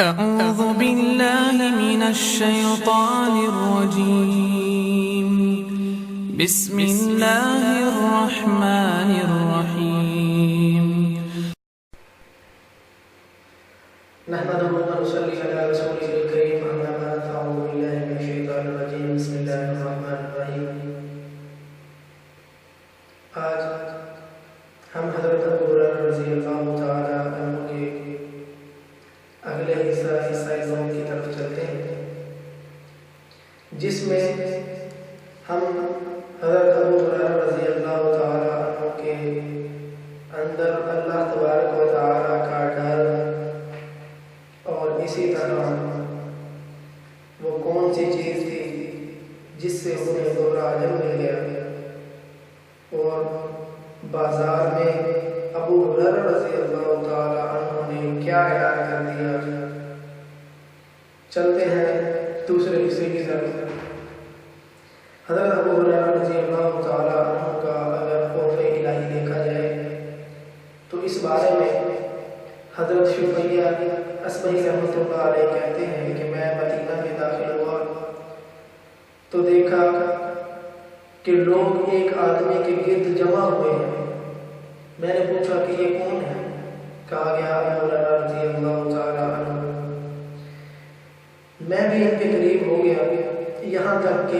أعوذ بالله من الشيطان الرجيم. بسم الله الرحمن الرحيم. نحمده ونصلي على رسوله الكريم. أما بعد فأعوذ بالله من الشيطان الرجيم. بسم الله الرحمن الرحيم. آج ہم حضرت ابو ہریرہ رضی اللہ تعالی عنہ کے اگلے حصہ زوم کی طرف چلتے ہیں، جس میں ہم حضرت ابو ہریرہ رضی اللہ تعالی عنہ کے اندر اللہ تبارک و تعالی کا ڈر اور اسی طرح وہ کون سی چیز تھی جس سے انہیں دوہرا اجر مل گیا، اور بازار میں ابو ہریرہ رضی اللہ تعالی عنہ نے کیا اعلان کر دیا۔ چلتے ہیں دوسرے حصے کی طرف۔ حضرت ابو ہریرہ رضی اللہ تعالی عنہ کا اگر خوف الہی دیکھا جائے تو اس بارے میں حضرت شفیع اصبہی رحمۃ اللہ علیہ کہتے ہیں کہ میں مدینہ میں داخل ہوا تو دیکھا کہ لوگ ایک آدمی کے گرد جمع ہوئے ہیں۔ میں نے پوچھا کہ یہ کون ہے؟ کہا گیا ابو ہریرہ رضی اللہ تعالی عنہ۔ میں بھی ان کے قریب ہو گیا، یہاں تک کہ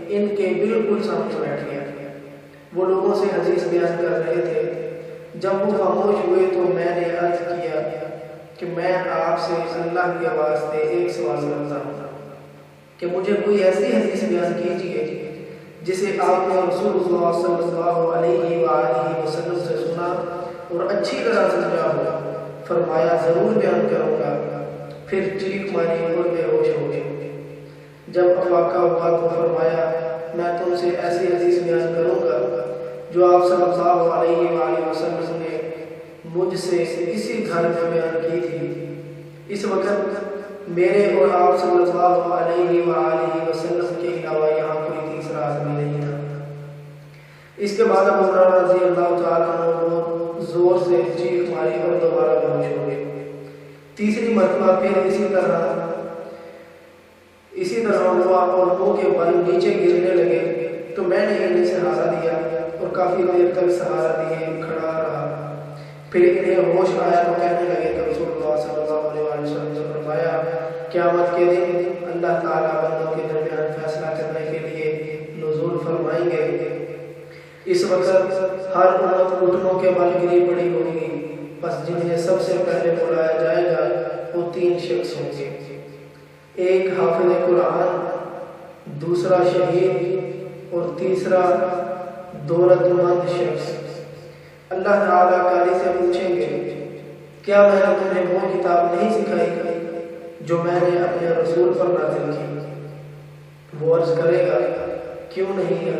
ان کے بالکل سامنے بیٹھ گیا۔ وہ لوگوں سے حدیث بیان کر رہے تھے۔ جب وہ خاموش ہوئے تو میں نے عرض کیا کہ میں آپ سے اللہ کے واسطے ایک سوال کرتا ہوں کہ مجھے کوئی ایسی حدیث بیان کیجیے جسے آپ نے رسول اللہ صلی اللہ علیہ وآلہ وسلم سے سنا اور اچھی طرح سمجھا ہو۔ فرمایا ضرور بیان کروں گا۔ پھر چیخ ماری اور بے ہوش ہو گئے۔ جب افاقہ ہوا تو فرمایا میں تم سے ایسی حدیث بیان کروں گا جو آپ صلی اللہ علیہ وآلہ وسلم نے مجھ سے اسی گھر میں بیان کی تھی۔ اس وقت میرے اور آپ صلی اللہ علیہ وآلہ وسلم کے علاوہ یہاں کوئی تیسرا آدمی نہیں تھا۔ اس کے بعد ابو ہریرہ رضی اللہ تعالیٰ عنہ زور سے چیخ ماری اور دوبارہ بے ہوش ہو گئے۔ تیسری مرتبہ پھر اسی طرح ہوا اور منہ کے بل نیچے گرنے لگے تو میں نے انہیں سہارا دیا اور کافی دیر تک سہارا دیے کھڑا رہا۔ پھر انہیں ہوش آیا تو کہنے لگے کہ رسول اللہ صلی اللہ علیہ وسلم نے فرمایا قیامت کے دن اللہ تعالیٰ بندوں کے درمیان فیصلہ کرنے کے لیے نزول فرمائیں گے۔ اس وقت ہر امت گھٹنوں کے بل گری پڑی ہوگی، بس جنہیں سب سے پہلے بلایا جائے گا وہ تین شخص ہوں گے، ایک حافظ قرآن، دوسرا شہید اور تیسرا دولت مند شخص۔ اللہ تعالیٰ قاری سے پوچھیں گے کیا میں نے تمہیں وہ کتاب نہیں سکھائی جو میں نے اپنے رسول پر نازل کی؟ وہ عرض کرے گا کیوں نہیں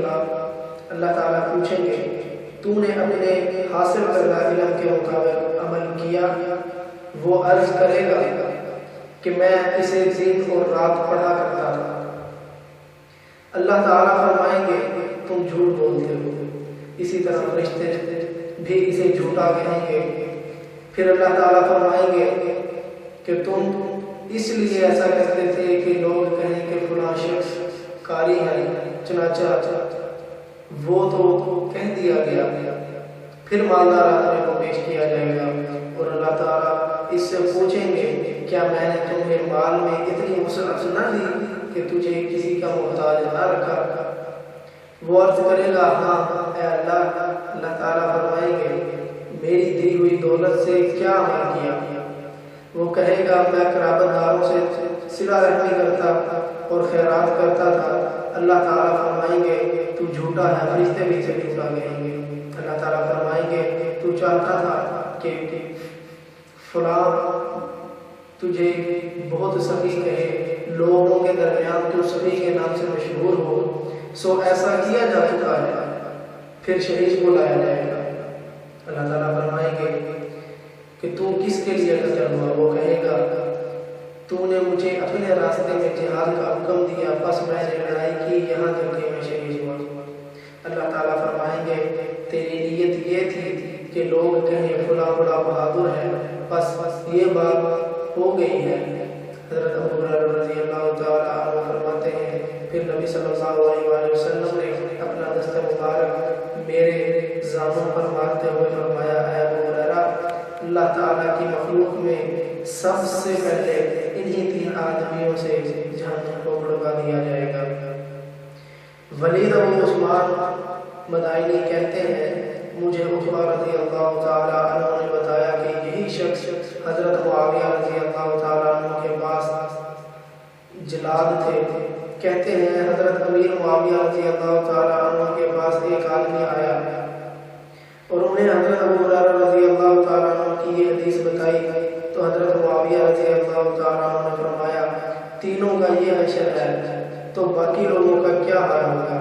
اللہ تعالیٰ پوچھیں گے تو نے اپنے حاصل کردہ علم کے مطابق عمل کیا؟ وہ عرض کرے گا کہ میں اسے دن اور رات پڑھا کرتا تھا۔ اللہ تعالیٰ فرمائیں گے تم جھوٹ بولتے ہو۔ اسی طرح فرشتے بھی اسے جھوٹا کہیں گے۔ پھر اللہ تعالیٰ فرمائیں گے کہ تم اس لیے ایسا کرتے تھے کہ لوگ کہیں کہ فلاں شخص قاری ہے، چنانچہ وہ تو کہہ دیا گیا۔ پھر مالدار آدمی کو پیش کیا جائے گا اور اللہ تعالیٰ اس سے پوچھیں گے کیا میں نے تمہیں مال میں اتنی وسعت نہ دی کہ تجھے کسی کا محتاج نہ رکھا؟ وہ عرض کرے گا ہاں اے اللہ۔ اللہ تعالیٰ فرمائیں گے میری دی ہوئی دولت سے کیا عمل کیا؟ وہ کہے گا میں قرابت داروں سے صلہ رحمی کرتا اور خیرات کرتا تھا۔ اللہ تعالیٰ فرمائیں گے تو جھوٹا ہے۔ فرشتے بھی سے جھوٹا کہیں گے۔ اللہ تعالیٰ فرمائیں گے تو چاہتا تھا کہ فلاں تجھے بہت سخی کہے، لوگوں کے درمیان تو سخی کے نام سے مشہور ہو، سو ایسا کیا جا چکا ہے۔ پھر شہید کو لایا جائے گا۔ اللہ تعالیٰ فرمائیں گے کہ تو کس کے لیے قتل ہوا؟ وہ کہے گا تو نے مجھے اپنے راستے میں جہاد کا حکم دیا، بس میں نے لڑائی کی یہاں تک کہ میں شہید ہوا۔ اللہ تعالیٰ فرمائیں گے تیری نیت یہ تھی کہ لوگ کہیں فلاں بڑا بہادر ہے، بس یہ بات ہو گئی ہے۔ حضرت ابو ہریرہ رضی اللہ تعالیٰ عنہ فرماتے ہیں پھر نبی صلی اللہ علیہ وآلہ وسلم نے اپنا دست مبارک میرے زانوں پر مارتے ہوئے فرمایا، اے ابو ہریرہ، اللہ تعالیٰ کی مخلوق میں سب سے پہلے انہی 3 آدمیوں سے جہنم کو بھڑکا دیا جائے گا۔ ولید ابو عثمان مدائنی کہتے ہیں مجھے عتبہ رضی اللہ تعالیٰ عنہ نے بتایا کہ یہی شخص حضرت معاویہ رضی اللہ تعالیٰ عنہ کے پاس جلاد تھے۔ کہتے ہیں حضرت امیر معاویہ رضی اللہ تعالیٰ عنہ کے پاس ایک آدمی آیا اور انہیں حضرت ابو ہریرہ رضی اللہ تعالیٰ عنہ کی یہ حدیث بتائی تو حضرت معاویہ رضی اللہ تعالیٰ عنہ نے فرمایا، تینوں کا یہ حشر ہے تو باقی لوگوں کا کیا حال ہوگا؟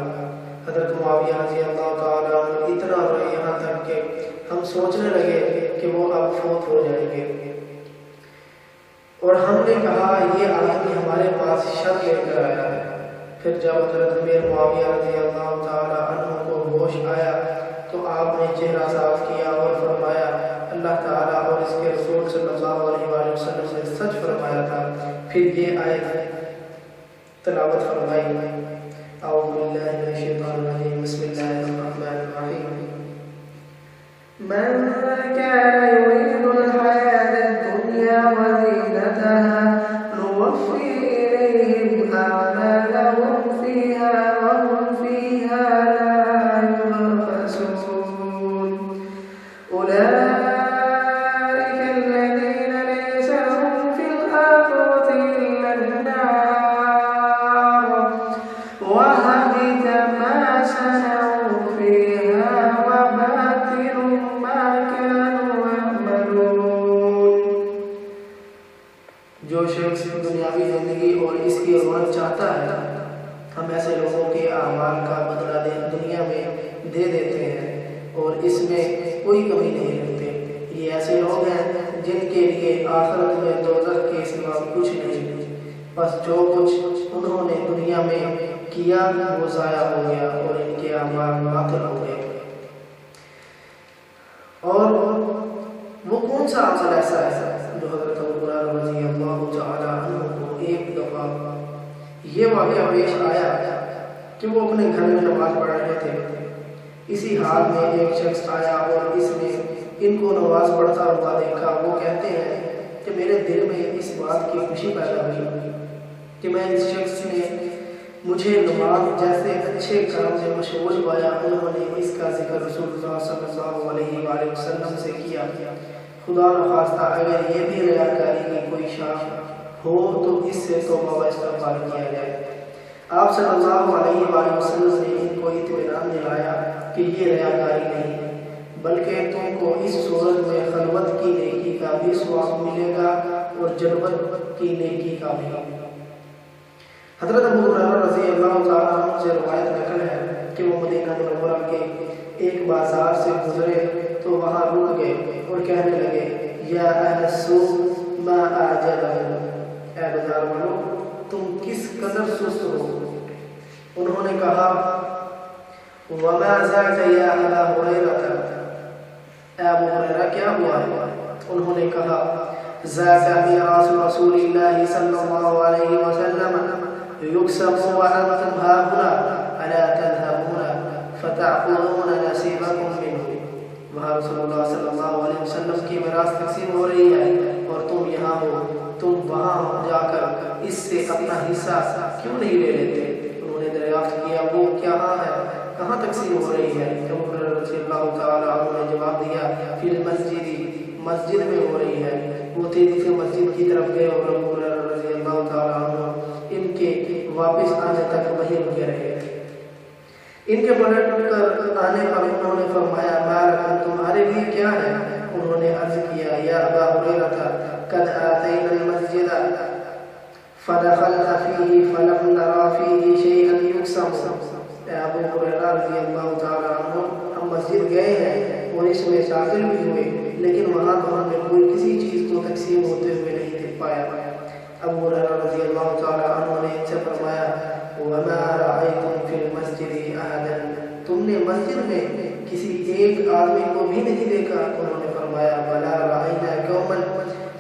حضرت معاویہ رضی اللہ تعالیٰ عنہ اتنا روئے یہاں تک کہ ہم سوچنے لگے کہ وہ اب فوت ہو جائیں گے، اور ہم نے کہا یہ آدمی ہمارے پاس شک لے کر آیا ہے۔ پھر جب حضرت امیر معاویہ رضی اللہ تعالیٰ عنہ کو ہوش آیا تو آپ نے چہرہ صاف کیا اور فرمایا، اللہ تعالیٰ اور اس کے رسول صلی اللہ علیہ وآلہ وسلم نے سچ فرمایا تھا۔ پھر یہ آیت تلاوت فرمائی، اعوذ باللہ من الشیطان الرجیم، بسم اللہ الرحمن الرحیم، من كان يريد الحياة الدنيا وزينتها نوفي إليهم أعمالهم فيها وهم فيها لا يبخسون، أولئك الذين ليس لهم في الآخرة إلا النار وهبط ما صنعوا فيها وباطل ما كانوا يعملون۔ جو شخص دنیاوی زندگی اور اس کی رونق چاہتا ہے ہم ایسے لوگوں کے اعمال کا بدلہ دنیا میں دے دیتے ہیں اور اس میں کوئی کمی نہیں رکھتے۔ یہ ایسے لوگ ہیں جن کے لیے آخرت میں دوزخ کے سوا کچھ نہیں، بس جو کچھ انہوں نے دنیا میں کیا وہ ضائع ہو گیا اور ان کے اعمال باطل ہو گئے۔ اور وہ کون سا عمل ایسا ہے جو حضرت ابو ہریرہ رضی اللہ تعالیٰ عنہ کو ایک دفعہ یہ واقعہ پیش آیا کہ وہ اپنے گھر میں نماز پڑھ رہے تھے، اسی حال میں ایک شخص آیا اور اس نے ان کو نماز پڑھتا ہوا دیکھا۔ وہ کہتے ہیں کہ میرے دل میں اس بات کی خوشی پیدا ہوئی کہ میں اس شخص نے مجھے نماز جیسے اچھے کام سے مشغول پایا، انہوں نے اس کا ذکر رسول اللہ صلی اللہ علیہ وآلہ وسلم سے کیا۔ خدا نخواستہ اگر یہ بھی ریاکاری کی کوئی شاخ ہو تو اس سے توبہ و استغفار کیا جائے۔ آپ صلی اللہ علیہ وآلہ وسلم نے ان کو اطمینان دلایا کہ یہ ریاکاری نہیں بلکہ تم کو اس صورت میں خلوت کی نیکی کا بھی ثواب ملے گا اور جلوت کی نیکی کا بھی۔ حضرت ابو ہریرہ رضی اللہ تعالیٰ عنہ سے روایت نقل ہے کہ وہ مدینہ منورہ کے ایک بازار سے گزرے تو وہاں رک گئے اور کہنے لگے، یا اہل السوق ما اعجبکم، اے بازار والو تم کس قدر سست ہو۔ انہوں نے کہا، وما ذاک یا ابا ہریرہ، اے ابو ہریرہ کیا ہوا ہے؟ انہوں نے کہا، ذاک میراث رسول اللہ صلی اللہ علیہ وسلم يقسم وأنتم هاهنا ألا تذهبون فتأخذون نصيبكم منه۔ وہاں رسول اللہ صلی اللہ علیہ وسلم کی میراث تقسیم ہو رہی ہے اور تم یہاں ہو، تم وہاں جا کر اس سے اپنا حصہ کیوں نہیں لے لیتے؟ انہوں نے دریافت کیا، وہ کہاں ہے، کہاں تقسیم ہو رہی ہے؟ ابو ہریرہ رضی اللہ تعالیٰ عنہ نے جواب دیا، فی المسجد، مسجد میں ہو رہی ہے۔ وہ تیزی سے مسجد کی طرف گئے اور ابو ہریرہ رضی اللہ تعالیٰ عنہ ان کے واپس آنے تک وہیں رکے رہے۔ ان کے پلٹ کر آنے پر انہوں نے فرمایا، ما لکم، تمہارے لیے کیا ہے؟ انہوں نے عرض کیا، یا ابا ہریرہ قد آتینا المسجد فدخلنا فیہ فلم نرا فیہ شیئا یقسم۔ اے ابو ہریرہ رضی اللہ تعالیٰ عنہ، ہم مسجد گئے ہیں اور اس میں داخل بھی ہوئے لیکن وہاں تو ہم نے کوئی کسی چیز کو تقسیم ہوتے ہوئے نہیں دیکھ پایا۔ ابو ہریرہ رضی اللہ تعالیٰ عنہ نے ان سے فرمایا، وما رأیتم فی المسجد احدا، تم نے مسجد میں کسی ایک آدمی کو بھی نہیں دیکھا؟ انہوں نے فرمایا، بلا رأینا قوما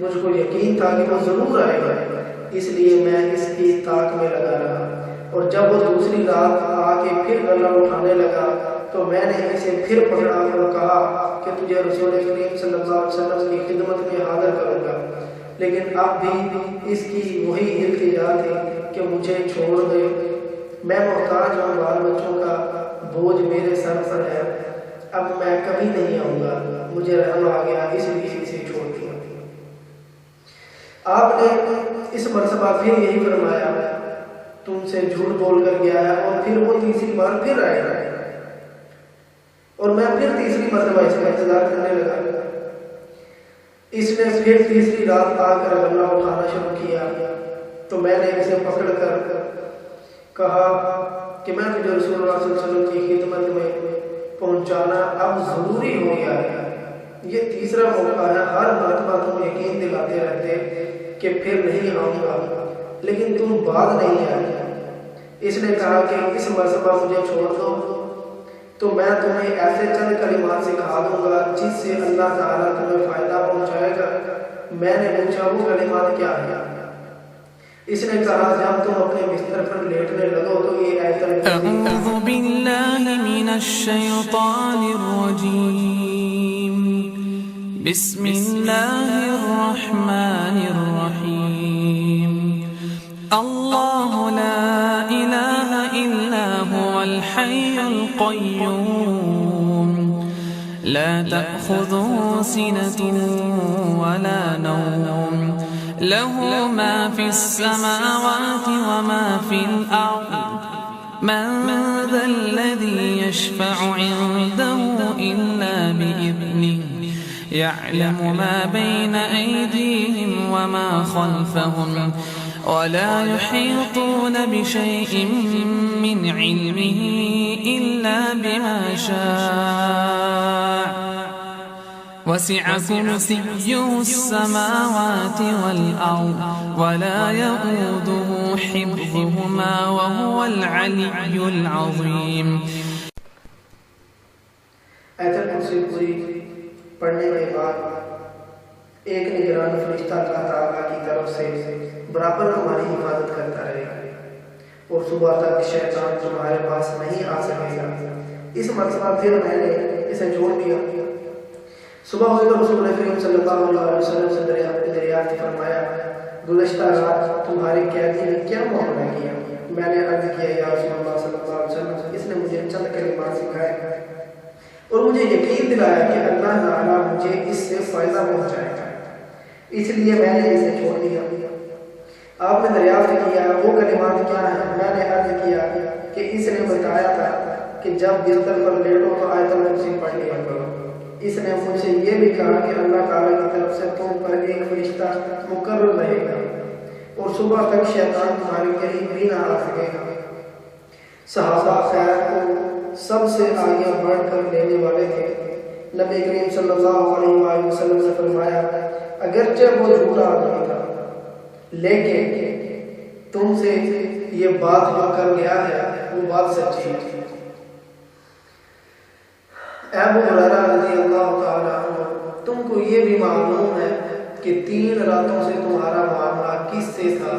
مجھ کو یقین تھا کہ وہ ضرور آئے گا، اس لیے میں اس کی طاق میں لگا رہا، اور جب وہ دوسری رات آ کے پھر غلہ اٹھانے لگا تو میں نے اسے پھر پکڑا اور کہا کہ تجھے رسول کریم صلی اللہ علیہ وسلم کی خدمت میں حاضر کروں گا، لیکن اب بھی اس کی وہی التجا تھی کہ مجھے چھوڑ دے، میں محتاج ہوں، بال بچوں کا بوجھ میرے سر پر ہے، اب میں کبھی نہیں آؤں گا، مجھے رحم آ گیا، اس لیے اسے چھوڑ دیا۔ آپ نے اس مرتبہ پھر یہی فرمایا، تم سے جھوٹ بول کر گیا ہے، اور پھر وہ تیسری بار پھر آئے گا، اور میں پھر تیسری مرتبہ اس کا انتظار کرنے لگا۔ اس نے پھر تیسری رات آ کر غلہ اٹھانا شروع کیا تو میں نے اسے پکڑ کر کہا کہ میں تجھے رسول اللہ صلی اللہ علیہ وسلم کی خدمت میں پہنچانا اب ضروری ہو گیا ہے، یہ تیسرا موقع ہے، ہر مرتبہ تم یقین دلاتے رہتے کہ پھر نہیں آؤں گا، لیکن تم بعد نہیں آئے۔ اس نے کہا کہ اس مرتبہ مجھے چھوڑ دو تو میں تمہیں ایسے چند کلمات سکھا دوں گا جس سے اللہ تعالیٰ تمہیں فائدہ پہنچائے گا۔ میں نے پوچھا وہ کلمات کیا ہے؟ اس نے کہا جب تم اپنے بستر پر لیٹنے لگو تو یہ آیت اعوذ باللہ من الشیطان الرجیم، بسم اللہ الرحمن الرحیم، اللہ لا الہ الا هو الحی القیوم، لا تأخذه سنة ولا نوم، له ما في السماوات وما في الأرض، من ذا الذي يشفع عنده إلا بإذنه، يعلم ما بين أيديهم وما خلفهم، ولا يحيطون بشيء من علمه إلا بما شاء، وسع كرسيه السماوات والأرض، ولا يؤوده حفظهما وهو العلي العظيم۔ آیت الکرسی پوری پڑھنے کے بعد ایک نگران فرشتہ اللہ تعالیٰ کی طرف سے برابر ہماری حفاظت کرتا رہے گا، اور صبح تک شیطان تمہارے پاس نہیں آ سکے گا۔ اس مرتبہ پھر میں نے اسے چھوڑ دیا۔ صبح ہوئے تو رسول کریم صلی اللہ علیہ وسلم سے دریافت فرمایا، گزشتہ رات تمہارے قیدی نے کیا معاملہ کیا؟ میں نے عرض کیا، یا رسول اللہ صلی اللہ علیہ وسلم، اس نے مجھے چند کلمات سکھائے اور مجھے یقین دلایا کہ اللہ تعالیٰ مجھے اس سے فائدہ پہنچائے گا، اس لیے میں نے اسے چھوڑ دیا۔ آپ نے دریافت کیا وہ کلمات کیا ہیں؟ میں نے عرض کیا کہ اس نے بتایا تھا کہ جب بستر پر لیٹو تو آیت الکرسی پڑھ لیا کرو۔ اس نے مجھ سے یہ بھی کہا کہ اللہ تعالیٰ کی طرف سے تم پر ایک فرشتہ مقرر رہے گا اور صبح تک شیطان تمہارے قریب بھی نہ آ سکے گا۔ صحابہ خیر کو سب سے آگے بڑھ کر لینے والے تھے۔ نبی کریم صلی اللہ علیہ وآلہ وسلم نے فرمایا، اگرچہ وہ جھوٹا آدمی تھا لیکن تم سے یہ بات جو کر گیا ہے وہ بات سچی ہے۔ ابو ہریرہ رضی اللہ تعالیٰ عنہ، تم کو یہ بھی معلوم ہے کہ 3 راتوں سے تمہارا معاملہ کس سے تھا؟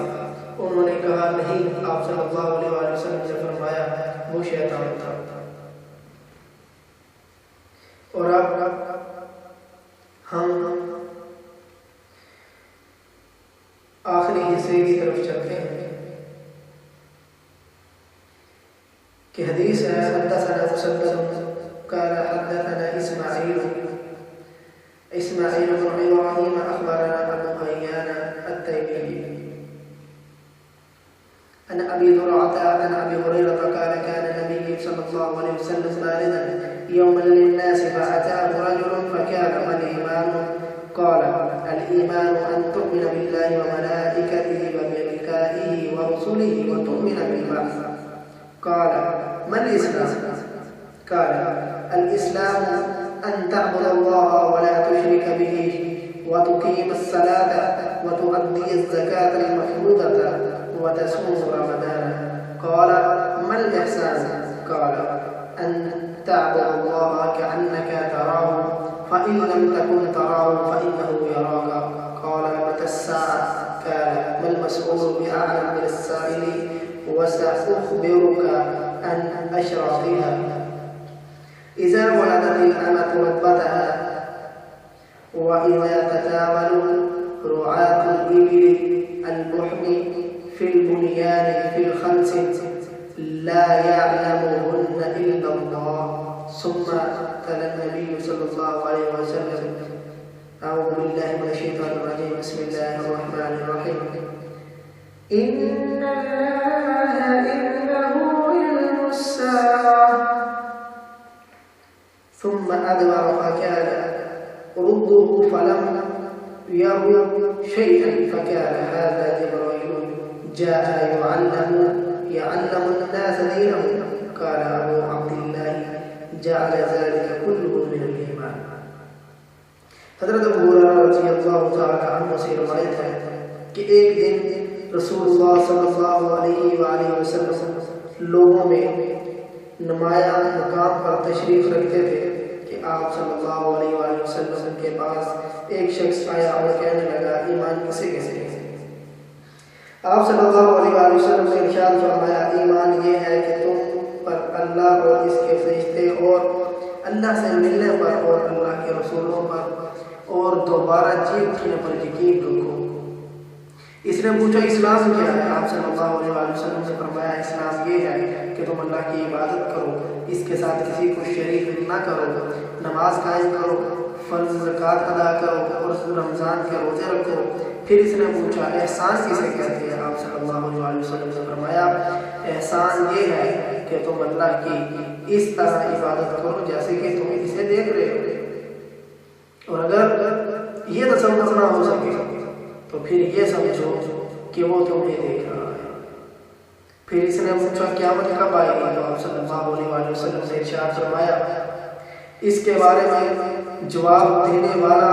انہوں نے کہا نہیں۔ آپ صلی اللہ علیہ وآلہ وسلم نے فرمایا وہ شیطان تھا۔ اور اب ہم آخری حصے کی طرف چلتے ہیں کہ حدیث ہے، حدثنا مسدد قال حدثنا اسماعیل بن ابراہیم اخبرنا ابو حیان التیمی عن ابی زرعة عن ابی ہریرہ قال كان النبي صلی اللہ علیہ وسلم باردا يوما للناس فأتاه رجل فكان ما الإيمان؟ قال الإيمان أن تؤمن بالله وملائكته وملائكته ورسله وتؤمن بالبعث. قال ما الإسلام؟ قال الإسلام أن تعبد الله ولا تشرك به وتقيم الصلاة وتؤدي الزكاة المفروضة وتصوم رمضان. قال ما الإحسان؟ قال أن تعبد الله كأنك تراه فإن لم تكن تراه فإنه يراك. قال الساعة قال ما المسؤول بأعلم من السائل وسأخبرك عن أشراطها إذا ولدت الأمة ربتها وإذا تتاول رعاة الإبل البحم في البنيان في الخمس لا يعلمهن إلا الله. ثم تلا النبي صلى الله عليه وسلم أعوذ بالله من الشيطان الرجيم بسم الله الرحمن الرحيم إن الله عنده علم الساعة ثم أدبر فكان ردوا فلم يروا شيئا فكان هذا جبريل جاء يعلم الناس دينهم. قال أبو عبد الله جعل ذلك كله من الإيمان. حضرت ابو ہریرہ رضی اللہ تعالی عنہ سے روایت ہے کہ ایک دن رسول اللہ صلی اللہ علیہ وآلہ وسلم لوگوں میں نمایاں مقام پر تشریف رکھتے تھے کہ آپ صلی اللہ علیہ وآلہ وسلم کے پاس ایک شخص آیا اور کہنے لگا ایمان کسے کہتے ہیں؟ آپ صلی اللہ علیہ وآلہ وسلم نے ارشاد فرمایا ایمان یہ ہے کہ تم پر اللہ اور اس کے فرشتے اور اللہ سے ملنے پر اور اللہ کے رسولوں پر اور دوبارہ جی اٹھنے پر یقین رکھو۔ اس نے پوچھا اسلام کیا ہے؟ آپ صلی اللہ علیہ وآلہ وسلم نے فرمایا اسلام یہ ہے کہ تم اللہ کی عبادت کرو، اس کے ساتھ کسی کو شریک نہ کرو، نماز قائم کرو، فرض زکوٰۃ ادا کرو اور رمضان کے روزے رکھو۔ پھر اس نے پوچھا احسان کسے کہتے ہیں؟ آپ صلی اللہ علیہ وآلہ وسلم نے فرمایا احسان یہ ہے کہ تم اللہ کی اس طرح عبادت کرو جیسے کہ تم اسے دیکھ رہے ہو، اور اگر یہ تصور نہ ہو سکے تو پھر یہ سمجھو کہ وہ تمہیں دیکھ رہا ہے۔ پھر اس نے پوچھا قیامت کب آئے گی؟ تو آپ صلی اللہ علیہ وآلہ وسلم نے ارشاد فرمایا اس کے بارے میں جواب دینے والا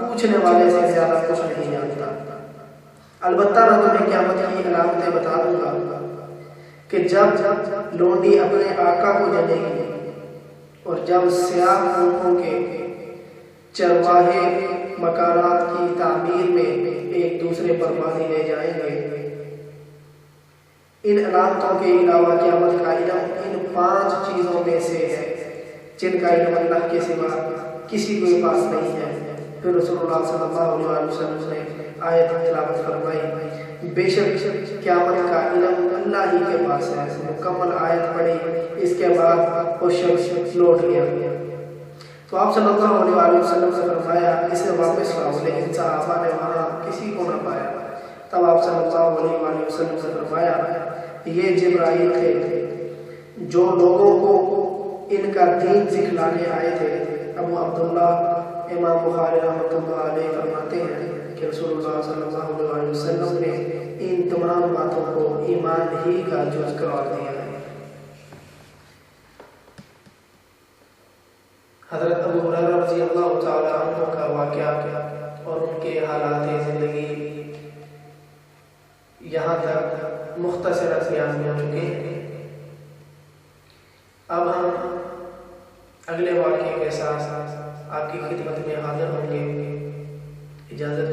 پوچھنے والے سے زیادہ کچھ نہیں جانتا، البتہ میں تمہیں قیامت کی علامتیں بتا دوں گا کہ جب لونڈی اپنے آقا کو جنے گی اور جب سیاہ اونٹوں کے چرواہے مکانات کی تعمیر میں ایک دوسرے پر باندھے لے جائیں گے۔ ان علامتوں کے علاوہ قیامت کا علم ان 5 چیزوں میں سے ہے جن کا علم اللہ کے سوا کسی کے پاس نہیں ہے۔ پھر رسول اللہ صلی اللہ علیہ وسلم نے آیت تلاوت فرمائی بے شک قیامت کا علم اللہ ہی کے پاس ہے۔ مکمل آیت پڑھی، اس کے بعد وہ شخص لوٹ گیا۔ تو آپ صلی اللہ علیہ وسلم نے فرمایا اسے واپس لاؤ، لیکن صحابہ نے وہاں کسی کو نہ پایا۔ تب آپ صلی اللہ علیہ وسلم نے فرمایا یہ جبرائیل تھے جو لوگوں کو ان کا دین سکھلانے آئے تھے۔ ابو عبداللہ امام بخاری رحمۃ اللہ علیہ فرماتے ہیں کہ رسول اللہ صلی اللہ علیہ وسلم نے ان تمام باتوں کو ایمان ہی کا جز قرار دیا ہے۔ حضرت ابو ہریرہ رضی اللہ تعالی عنہ کا واقعہ اور ان کے حالات زندگی یہاں تک مختصر بیان ہو چکے ہیں۔ اب ہم اگلے واقعے کے ساتھ آپ کی خدمت میں حاضر ہوں گے۔ اجازت